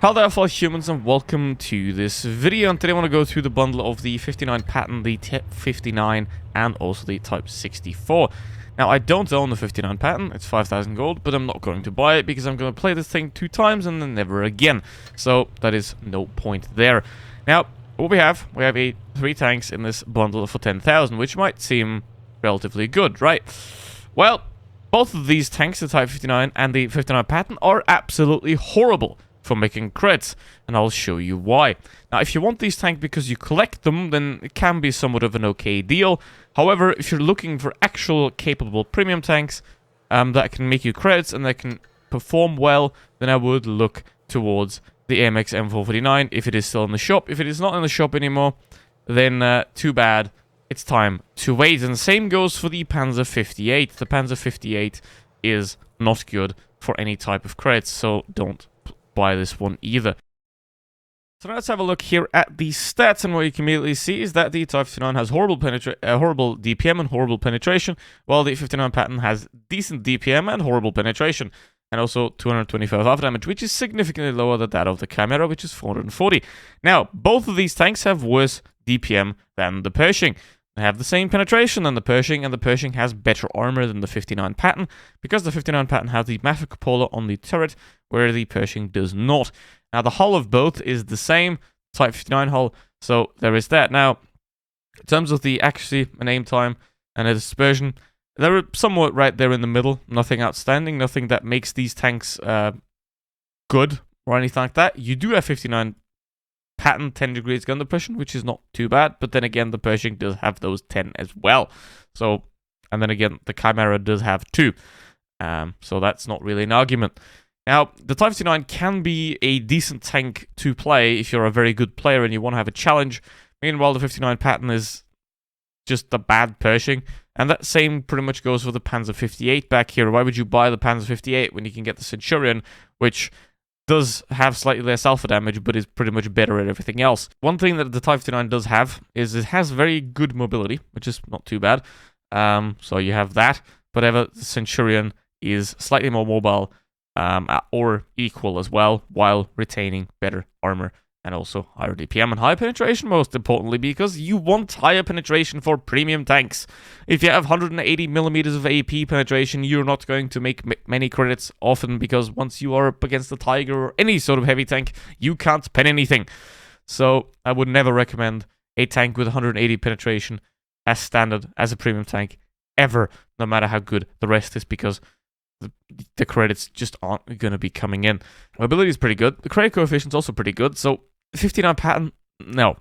Hello there, fellow humans, and welcome to this video. And today I want to go through the bundle of the 59 Patton, the Type 59, and also the Type 64. Now, I don't own the 59 Patton, it's 5,000 gold, but I'm not going to buy it because I'm going to play this thing 2 times and then never again. So, that is no point there. Now, what we have 3 tanks in this bundle for 10,000, which might seem relatively good, right? Well, both of these tanks, the Type 59 and the 59 Patton, are absolutely horrible for making crits, and I'll show you why. Now, if you want these tanks because you collect them, then it can be somewhat of an okay deal. However, if you're looking for actual capable premium tanks that can make you crits and that can perform well, then I would look towards the AMX M449 if it is still in the shop. If it is not in the shop anymore, then too bad. It's time to wait. And the same goes for the Panzer 58. The Panzer 58 is not good for any type of crits, so don't buy this one either. So now let's have a look here at the stats, and what you can immediately see is that the Type 59 has horrible DPM and horrible penetration, while the 59 Patton has decent DPM and horrible penetration, and also 225 alpha damage, which is significantly lower than that of the Chimera, which is 440. Now, both of these tanks have worse DPM than the Pershing. They have the same penetration than the Pershing, and the Pershing has better armor than the 59 Patton, because the 59 Patton has the massive cupola on the turret, where the Pershing does not. Now, the hull of both is the same, Type 59 hull, so there is that. Now, in terms of the accuracy and aim time and the dispersion, they're somewhat right there in the middle. Nothing outstanding, nothing that makes these tanks good or anything like that. You do have 59 Patton 10 degrees gun depression, which is not too bad, but then again, the Pershing does have those 10 as well. So, and then again, the Chimera does have 2. So that's not really an argument. Now, the Type 59 can be a decent tank to play if you're a very good player and you want to have a challenge. Meanwhile, the 59 Patton is just a bad Pershing, and that same pretty much goes for the Panzer 58 back here. Why would you buy the Panzer 58 when you can get the Centurion, which does have slightly less alpha damage, but is pretty much better at everything else? One thing that the Type 59 does have is it has very good mobility, which is not too bad. So you have that, but the Centurion is slightly more mobile, or equal as well, while retaining better armor and also higher DPM and higher penetration, most importantly, because you want higher penetration for premium tanks. If you have 180 millimeters of AP penetration, you're not going to make many credits often, because once you are up against the Tiger or any sort of heavy tank, you can't pen anything. So I would never recommend a tank with 180 penetration as standard as a premium tank ever, no matter how good the rest is, because the credits just aren't going to be coming in. Mobility is pretty good. The credit coefficient is also pretty good. So 59 Patton, no.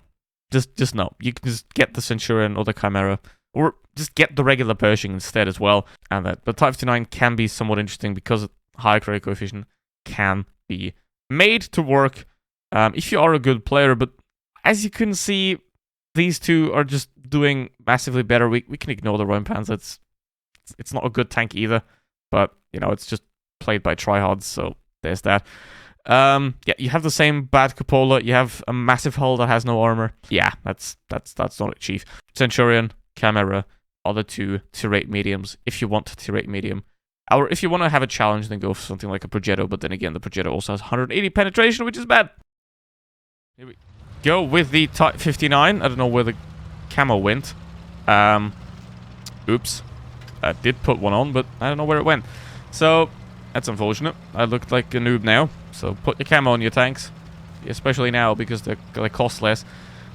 Just no. You can just get the Centurion or the Chimera, or just get the regular Pershing instead as well. And that. But Type 59 can be somewhat interesting because higher credit coefficient can be made to work if you are a good player. But as you can see, these two are just doing massively better. We can ignore the Rhone Panzer. It's not a good tank either. But, you know, it's just played by tryhards, so there's that. Yeah, you have the same bad cupola. You have a massive hull that has no armor. Yeah, that's not achieved. Centurion, Chimera are the 2 tier 8 mediums, if you want to tier 8 medium. Or if you want to have a challenge, then go for something like a Progetto, but then again, the Progetto also has 180 penetration, which is bad. Here we go with the Type 59. I don't know where the camo went. Oops. I did put one on, but I don't know where it went. So, that's unfortunate. I look like a noob now. So, put your camo on your tanks. Especially now, because they cost less.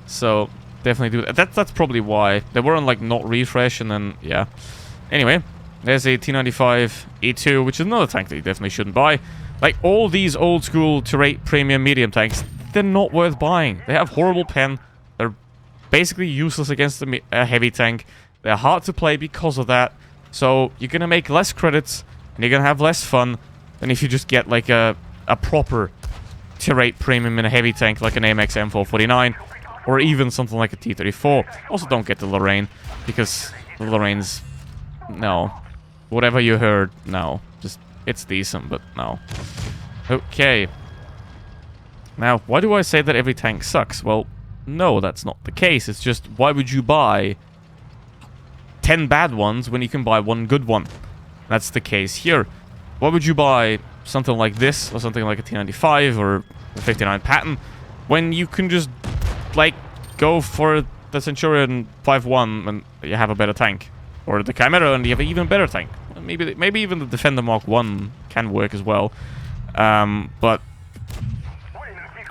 So, definitely do that. That's probably why. They were on, like, not refresh, and then, yeah. Anyway, there's a T95 E2, which is another tank that you definitely shouldn't buy. Like, all these old-school tier 8 premium medium tanks, they're not worth buying. They have horrible pen. They're basically useless against a heavy tank. They're hard to play because of that. So, you're going to make less credits, and you're going to have less fun than if you just get, like, a proper tier 8 premium in a heavy tank, like an AMX M449, or even something like a T34. Also, don't get the Lorraine, because the Lorraine's... no. Whatever you heard, no. Just, it's decent, but no. Okay. Now, why do I say that every tank sucks? Well, no, that's not the case. It's just, why would you buy 10 bad ones when you can buy 1 good one? That's the case here. why would you buy something like this, or something like a T95, or a 59 Patton, when you can just, like, go for the Centurion 5-1 and you have a better tank? Or the Chimera and you have an even better tank? Maybe even the Defender Mark 1 can work as well. But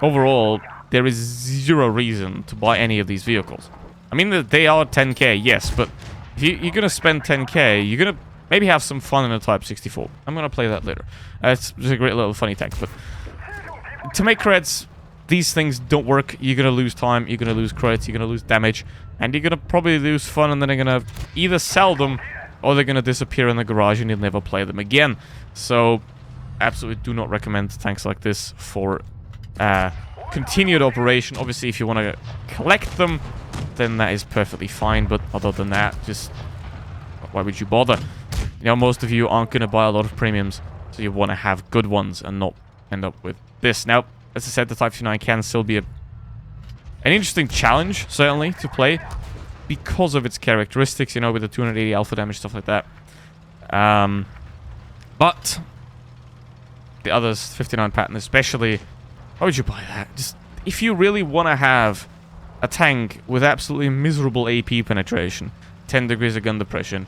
overall, there is zero reason to buy any of these vehicles. I mean, they are 10k, yes, but if you're going to spend 10k, you're going to maybe have some fun in a Type 64. I'm going to play that later. It's just a great little funny tank, but to make credits, these things don't work. You're going to lose time, you're going to lose credits, you're going to lose damage, and you're going to probably lose fun, and then you're going to either sell them, or they're going to disappear in the garage and you'll never play them again. So, absolutely do not recommend tanks like this for continued operation. Obviously, if you want to collect them, then that is perfectly fine, but other than that, just why would you bother? You know, most of you aren't going to buy a lot of premiums, so you want to have good ones and not end up with this. Now, as I said, the Type 59 can still be an interesting challenge, certainly, to play, because of its characteristics, you know, with the 280 alpha damage, stuff like that. But the others, 59 Patton especially, why would you buy that? Just, if you really want to have a tank with absolutely miserable AP penetration, 10 degrees of gun depression,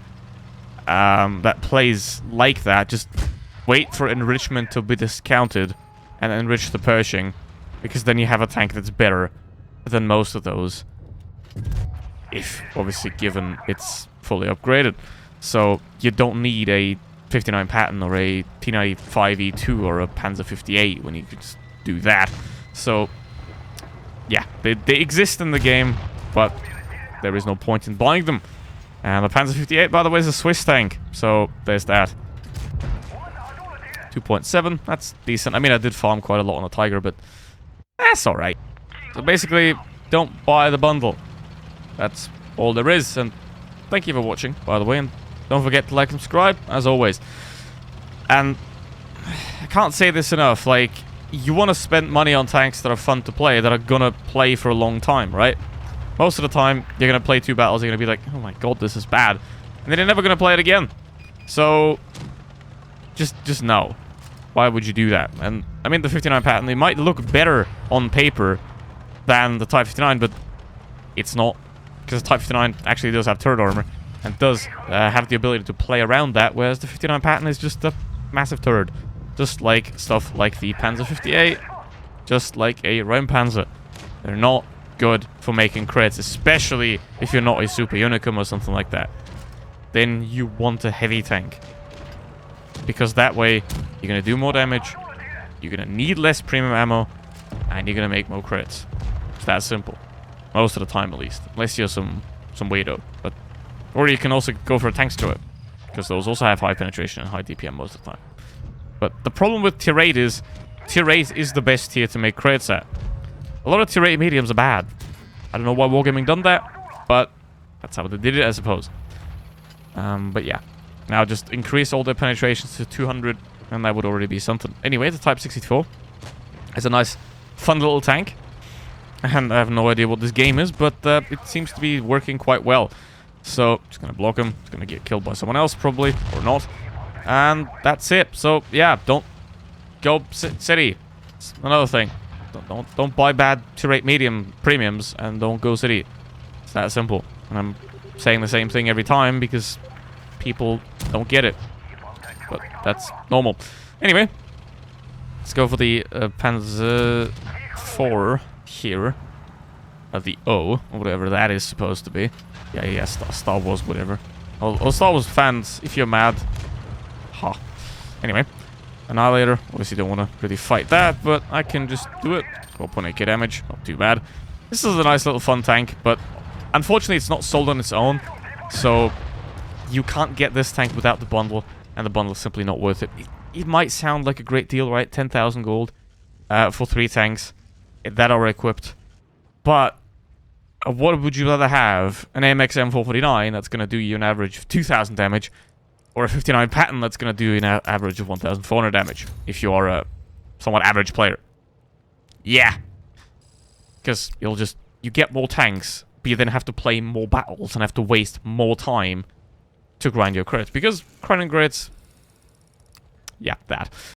that plays like that, just wait for enrichment to be discounted and enrich the Pershing, because then you have a tank that's better than most of those, if obviously given it's fully upgraded. So you don't need a 59 Patton or a T95E2 or a Panzer 58 when you could just do that. So yeah, they exist in the game, but there is no point in buying them. And the Panzer 58, by the way, is a Swiss tank, so there's that. 2.7, that's decent. I mean, I did farm quite a lot on the Tiger, but that's alright. So basically, don't buy the bundle. That's all there is, and thank you for watching, by the way, and don't forget to like and subscribe, as always. And I can't say this enough, like, you want to spend money on tanks that are fun to play, that are gonna play for a long time, right? Most of the time, you're gonna play 2 battles, you're gonna be like, oh my god, this is bad. And then you're never gonna play it again. So, just no. Why would you do that? And, I mean, the 59 Patton, they might look better on paper than the Type 59, but it's not. Because the Type 59 actually does have turret armor, and does have the ability to play around that, whereas the 59 Patton is just a massive turret. Just like stuff like the Panzer 58, just like a Rheinpanzer. They're not good for making crits, especially if you're not a Super Unicum or something like that. Then you want a heavy tank. Because that way, you're going to do more damage, you're going to need less premium ammo, and you're going to make more crits. It's that simple. Most of the time, at least. Unless you're some weirdo. But, or you can also go for a tank turret, because those also have high penetration and high DPM most of the time. But the problem with tier 8 is, tier 8 is the best tier to make crits at. A lot of tier 8 mediums are bad. I don't know why Wargaming done that, but that's how they did it, I suppose. But yeah. Now just increase all their penetrations to 200, and that would already be something. Anyway, the Type 64 is a nice, fun little tank. And I have no idea what this game is, but it seems to be working quite well. So, just gonna block him. He's gonna get killed by someone else, probably, or not. And that's it. So, yeah, don't go city. It's another thing. Don't buy bad tier 8 medium premiums, and don't go city. It's that simple. And I'm saying the same thing every time because people don't get it. But that's normal. Anyway, let's go for the Panzer 4 here. The O, or whatever that is supposed to be. Yeah, Star Wars, whatever. Oh, Star Wars fans, if you're mad. Ha. Anyway, Annihilator. Obviously don't want to really fight that, but I can just do it. 12.8k damage, not too bad. This is a nice little fun tank, but unfortunately it's not sold on its own. So you can't get this tank without the bundle, and the bundle is simply not worth it. It might sound like a great deal, right? 10,000 gold for 3 tanks that are equipped. But what would you rather have? An AMX M449 that's going to do you an average of 2,000 damage, or a 59 Patton that's going to do you an average of 1,400 damage if you are a somewhat average player? Yeah. Because you get more tanks, but you then have to play more battles and have to waste more time to grind your crits. Because grinding crits, yeah, that.